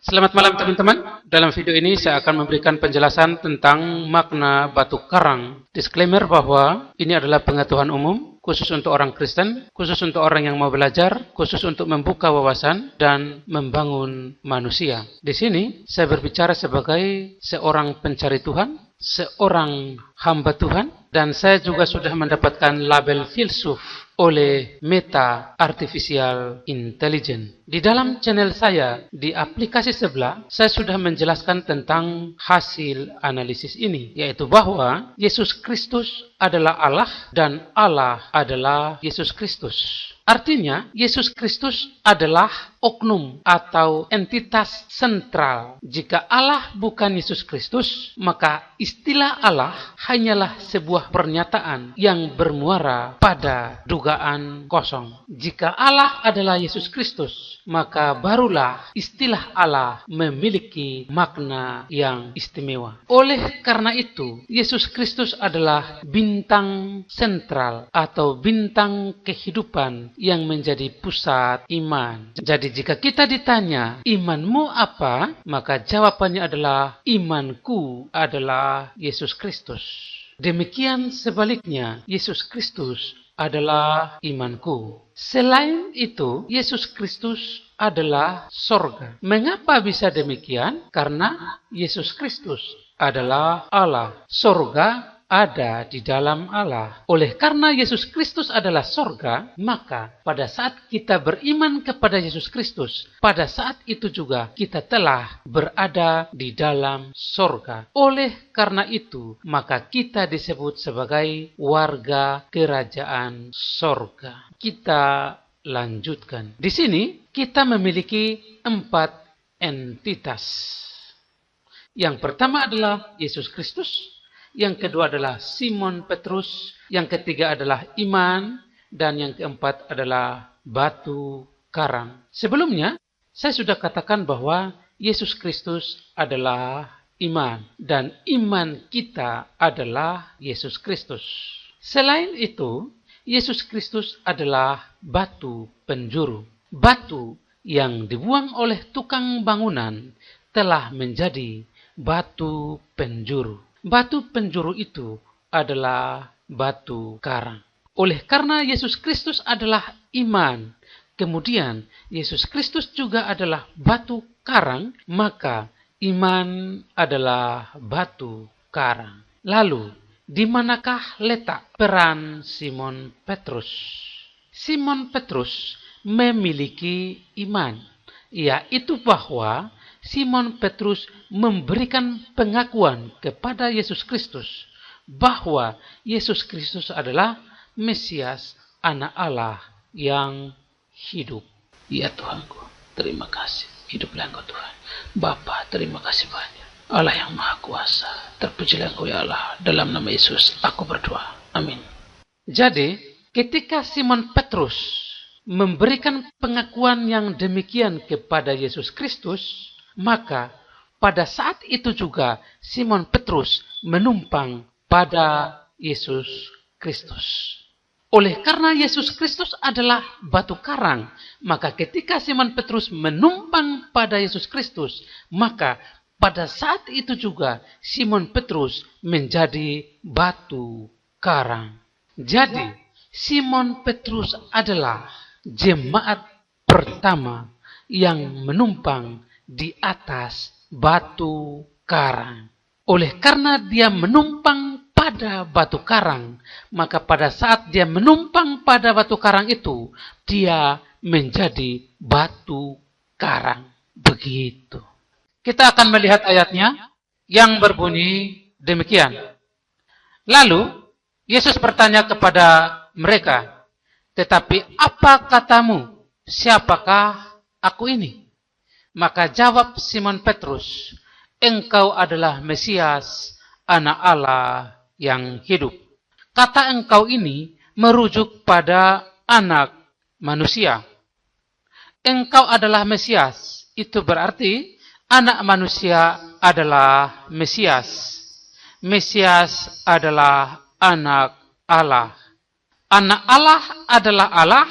Selamat malam teman-teman. Dalam video ini saya akan memberikan penjelasan tentang makna batu karang. Disclaimer bahwa ini adalah pengetahuan umum, khusus untuk orang Kristen, khusus untuk orang yang mau belajar, khusus untuk membuka wawasan dan membangun manusia. Di sini saya berbicara sebagai seorang pencari Tuhan, seorang hamba Tuhan, dan saya juga sudah mendapatkan label filsuf oleh Meta Artificial Intelligence. Di dalam channel saya, di aplikasi sebelah, saya sudah menjelaskan tentang hasil analisis ini, yaitu bahwa Yesus Kristus adalah Allah dan Allah adalah Yesus Kristus. Artinya, Yesus Kristus adalah oknum atau entitas sentral. Jika Allah bukan Yesus Kristus, maka istilah Allah hanyalah sebuah pernyataan yang bermuara pada dugaan kosong. Jika Allah adalah Yesus Kristus, maka barulah istilah Allah memiliki makna yang istimewa. Oleh karena itu, Yesus Kristus adalah bintang sentral atau bintang kehidupan yang menjadi pusat iman. Jadi jika kita ditanya, imanmu apa? Maka jawabannya adalah, imanku adalah Yesus Kristus. Demikian sebaliknya, Yesus Kristus adalah imanku. Selain itu, Yesus Kristus adalah sorga. Mengapa bisa demikian? Karena Yesus Kristus adalah Allah. Sorga ada di dalam Allah. Oleh karena Yesus Kristus adalah sorga, maka pada saat kita beriman kepada Yesus Kristus, pada saat itu juga kita telah berada di dalam sorga. Oleh karena itu, maka kita disebut sebagai warga kerajaan sorga. Kita lanjutkan. Di sini kita memiliki 4 entitas. Yang pertama adalah Yesus Kristus. Yang kedua adalah Simon Petrus, yang ketiga adalah iman, dan yang keempat adalah batu karang. Sebelumnya, saya sudah katakan bahwa Yesus Kristus adalah iman, dan iman kita adalah Yesus Kristus. Selain itu, Yesus Kristus adalah batu penjuru. Batu yang dibuang oleh tukang bangunan telah menjadi batu penjuru. Batu penjuru itu adalah batu karang. Oleh karena Yesus Kristus adalah iman, kemudian Yesus Kristus juga adalah batu karang, maka iman adalah batu karang. Lalu, di manakah letak peran Simon Petrus? Simon Petrus memiliki iman, yaitu bahwa Simon Petrus memberikan pengakuan kepada Yesus Kristus bahwa Yesus Kristus adalah Mesias, Anak Allah yang hidup. Ya Tuhanku, terima kasih. Hiduplah Engkau Tuhan. Bapa, terima kasih banyak. Allah yang Maha Kuasa, terpujilah Engkau ya Allah. Dalam nama Yesus, aku berdoa. Amin. Jadi, ketika Simon Petrus memberikan pengakuan yang demikian kepada Yesus Kristus, maka pada saat itu juga Simon Petrus menumpang pada Yesus Kristus. Oleh karena Yesus Kristus adalah batu karang, maka ketika Simon Petrus menumpang pada Yesus Kristus, maka pada saat itu juga Simon Petrus menjadi batu karang. Jadi, Simon Petrus adalah jemaat pertama yang menumpang di atas batu karang. Oleh karena dia menumpang pada batu karang, maka pada saat dia menumpang pada batu karang itu, dia menjadi batu karang. Begitu. Kita akan melihat ayatnya yang berbunyi demikian. Lalu, Yesus bertanya kepada mereka, "Tetapi apa katamu? Siapakah aku ini?" Maka jawab Simon Petrus, "Engkau adalah Mesias, Anak Allah yang hidup." Kata engkau ini merujuk pada anak manusia. Engkau adalah Mesias, itu berarti anak manusia adalah Mesias. Mesias adalah anak Allah. Anak Allah adalah Allah,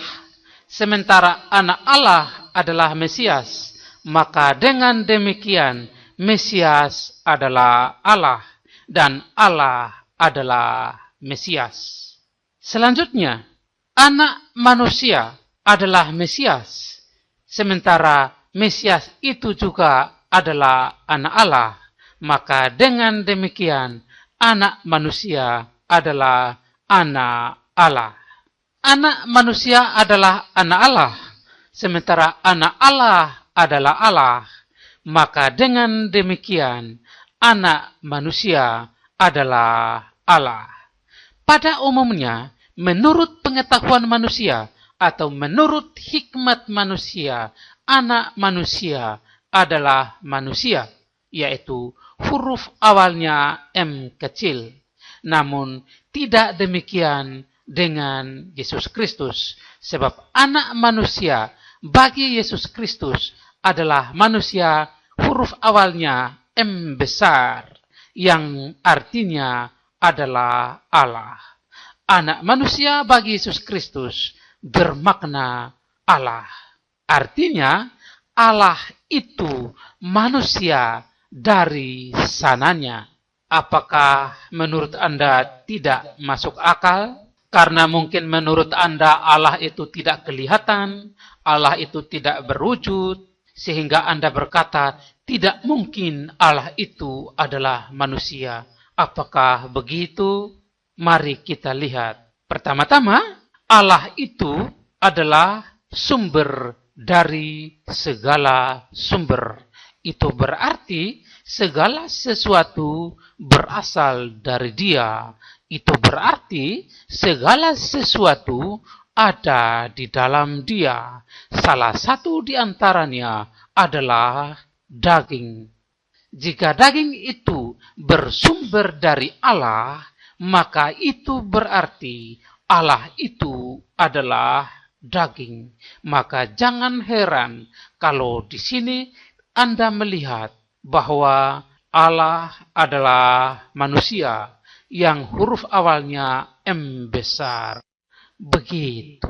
sementara anak Allah adalah Mesias. maka dengan demikian Mesias adalah Allah dan Allah adalah Mesias. Selanjutnya, anak manusia adalah Mesias, sementara Mesias itu juga adalah anak Allah, maka dengan demikian anak manusia adalah anak Allah. Anak manusia adalah anak Allah, sementara anak Allah adalah Allah, maka dengan demikian anak manusia adalah Allah. Pada umumnya, menurut pengetahuan manusia atau menurut hikmat manusia, anak manusia adalah manusia, yaitu huruf awalnya M kecil. Namun tidak demikian dengan Yesus Kristus, sebab anak manusia bagi Yesus Kristus adalah manusia huruf awalnya M besar, yang artinya adalah Allah. Anak manusia bagi Yesus Kristus bermakna Allah. Artinya Allah itu manusia dari sananya. Apakah menurut Anda tidak masuk akal? Karena mungkin menurut Anda Allah itu tidak kelihatan, Allah itu tidak berwujud, sehingga Anda berkata, tidak mungkin Allah itu adalah manusia. Apakah begitu? Mari kita lihat. Pertama-tama, Allah itu adalah sumber dari segala sumber. Itu berarti segala sesuatu berasal dari Dia. Itu berarti segala sesuatu ada di dalam Dia. Salah satu di antaranya adalah daging. Jika daging itu bersumber dari Allah, maka itu berarti Allah itu adalah daging. Maka jangan heran kalau di sini Anda melihat bahwa Allah adalah manusia yang huruf awalnya M besar. Begitu.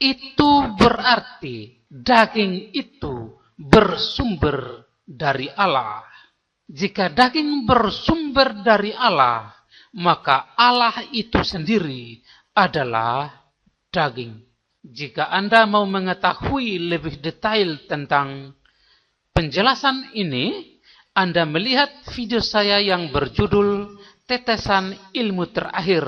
Itu berarti daging itu bersumber dari Allah. Jika daging bersumber dari Allah, maka Allah itu sendiri adalah daging. Jika Anda mau mengetahui lebih detail tentang penjelasan ini, Anda melihat video saya yang berjudul Tetesan Ilmu Terakhir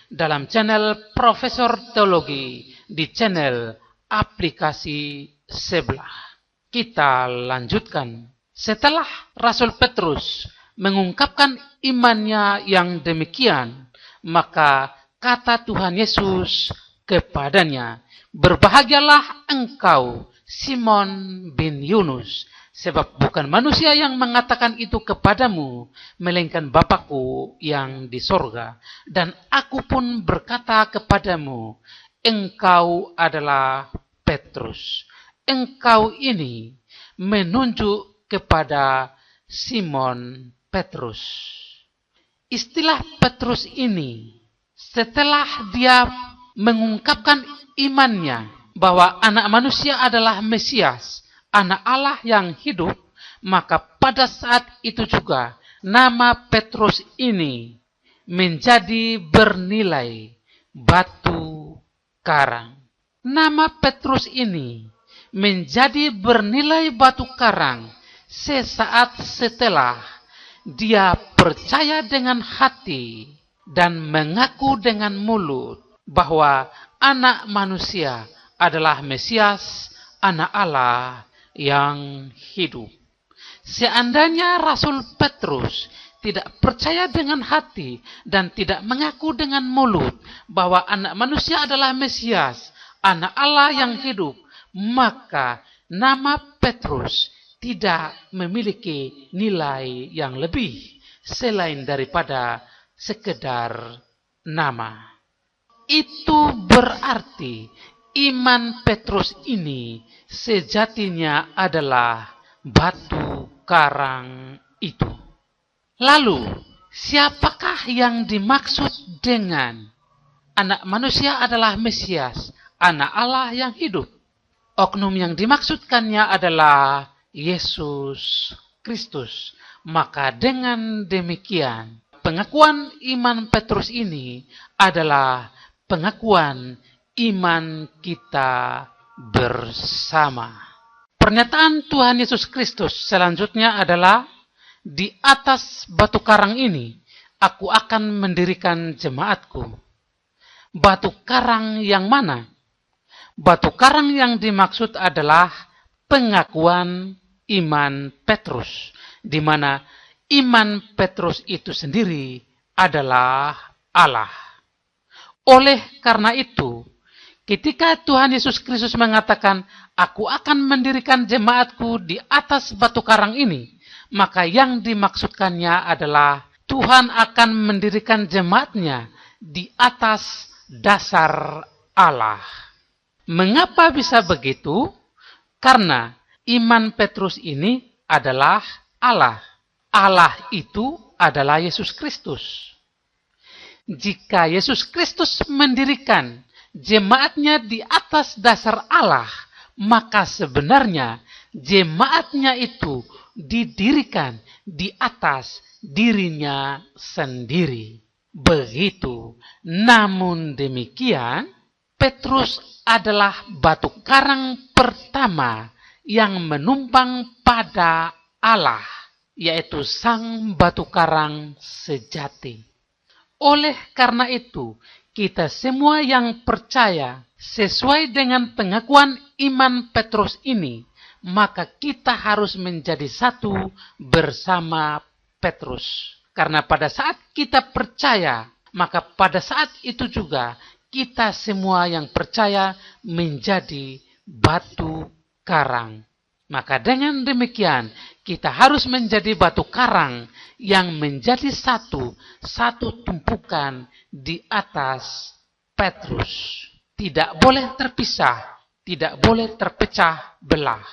dalam channel Profesor Teologi di channel aplikasi sebelah. Kita lanjutkan. Setelah Rasul Petrus mengungkapkan imannya yang demikian, maka kata Tuhan Yesus kepadanya, "Berbahagialah engkau, Simon bin Yunus, sebab bukan manusia yang mengatakan itu kepadamu, melainkan Bapa-Ku yang di sorga. Dan aku pun berkata kepadamu, engkau adalah Petrus." Engkau ini menunjuk kepada Simon Petrus. Istilah Petrus ini, setelah dia mengungkapkan imannya bahwa anak manusia adalah Mesias, anak Allah yang hidup, maka pada saat itu juga nama Petrus ini menjadi bernilai batu karang. Nama Petrus ini menjadi bernilai batu karang sesaat setelah dia percaya dengan hati dan mengaku dengan mulut bahwa anak manusia adalah Mesias, anak Allah yang hidup. Seandainya Rasul Petrus tidak percaya dengan hati dan tidak mengaku dengan mulut bahwa anak manusia adalah Mesias, anak Allah yang hidup, maka nama Petrus tidak memiliki nilai yang lebih selain daripada sekedar nama. Itu berarti iman Petrus ini sejatinya adalah batu karang itu. Lalu, siapakah yang dimaksud dengan anak manusia adalah Mesias, anak Allah yang hidup? Oknum yang dimaksudkannya adalah Yesus Kristus. Maka dengan demikian, pengakuan iman Petrus ini adalah pengakuan iman kita bersama. Pernyataan Tuhan Yesus Kristus selanjutnya adalah, di atas batu karang ini, aku akan mendirikan jemaatku. Batu karang yang mana? Batu karang yang dimaksud adalah pengakuan iman Petrus, di mana iman Petrus itu sendiri adalah Allah. Oleh karena itu, ketika Tuhan Yesus Kristus mengatakan, aku akan mendirikan jemaatku di atas batu karang ini, maka yang dimaksudkannya adalah Tuhan akan mendirikan jemaatnya di atas dasar Allah. Mengapa bisa begitu? Karena iman Petrus ini adalah Allah. Allah itu adalah Yesus Kristus. Jika Yesus Kristus mendirikan jemaatnya di atas dasar Allah, maka sebenarnya jemaatnya itu didirikan di atas dirinya sendiri. Begitu. Namun demikian, Petrus adalah batu karang pertama yang menumpang pada Allah, yaitu sang batu karang sejati. Oleh karena itu, kita semua yang percaya sesuai dengan pengakuan iman Petrus ini, maka kita harus menjadi satu bersama Petrus. Karena pada saat kita percaya, maka pada saat itu juga kita semua yang percaya menjadi batu karang. Maka dengan demikian, kita harus menjadi batu karang yang menjadi satu tumpukan di atas Petrus. Tidak boleh terpisah, tidak boleh terpecah belah.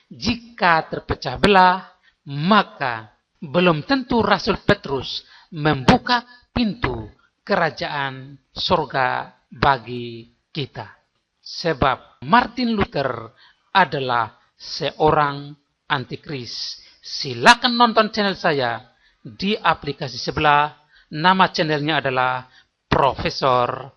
Jika terpecah belah, maka belum tentu Rasul Petrus membuka pintu kerajaan surga bagi kita. Sebab Martin Luther adalah seorang antikris. Silakan nonton channel saya di aplikasi sebelah. Nama channelnya adalah Profesor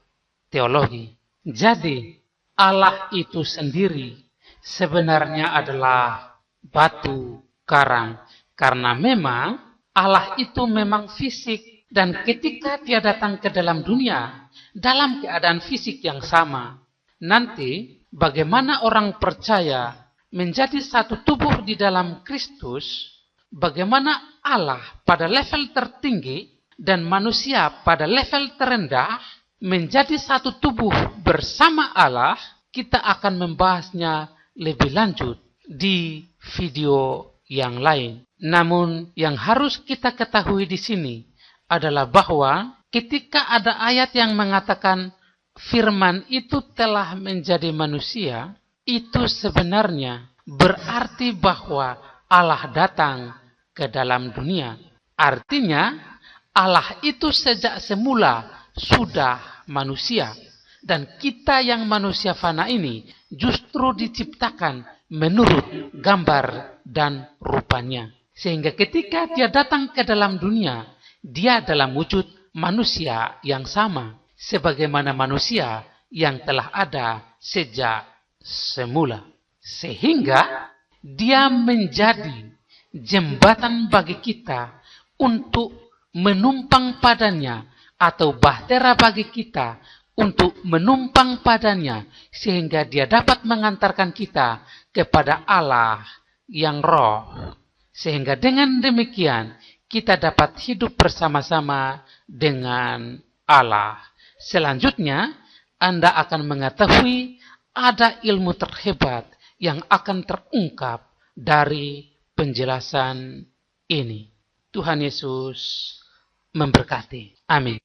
Teologi. Jadi Allah itu sendiri sebenarnya adalah batu karang. Karena memang Allah itu memang fisik, dan ketika dia datang ke dalam dunia dalam keadaan fisik yang sama, nanti bagaimana orang percaya menjadi satu tubuh di dalam Kristus, bagaimana Allah pada level tertinggi dan manusia pada level terendah menjadi satu tubuh bersama Allah, kita akan membahasnya lebih lanjut di video yang lain. Namun yang harus kita ketahui di sini adalah bahwa ketika ada ayat yang mengatakan firman itu telah menjadi manusia, itu sebenarnya berarti bahwa Allah datang ke dalam dunia. Artinya Allah itu sejak semula sudah manusia. Dan kita yang manusia fana ini justru diciptakan menurut gambar dan rupanya. Sehingga ketika dia datang ke dalam dunia, dia dalam wujud manusia yang sama, sebagaimana manusia yang telah ada sejak semula. Sehingga dia menjadi jembatan bagi kita untuk menumpang padanya, atau bahtera bagi kita untuk menumpang padanya, sehingga dia dapat mengantarkan kita kepada Allah yang roh. Sehingga dengan demikian kita dapat hidup bersama-sama dengan Allah. Selanjutnya, Anda akan mengetahui ada ilmu terhebat yang akan terungkap dari penjelasan ini. Tuhan Yesus memberkati. Amin.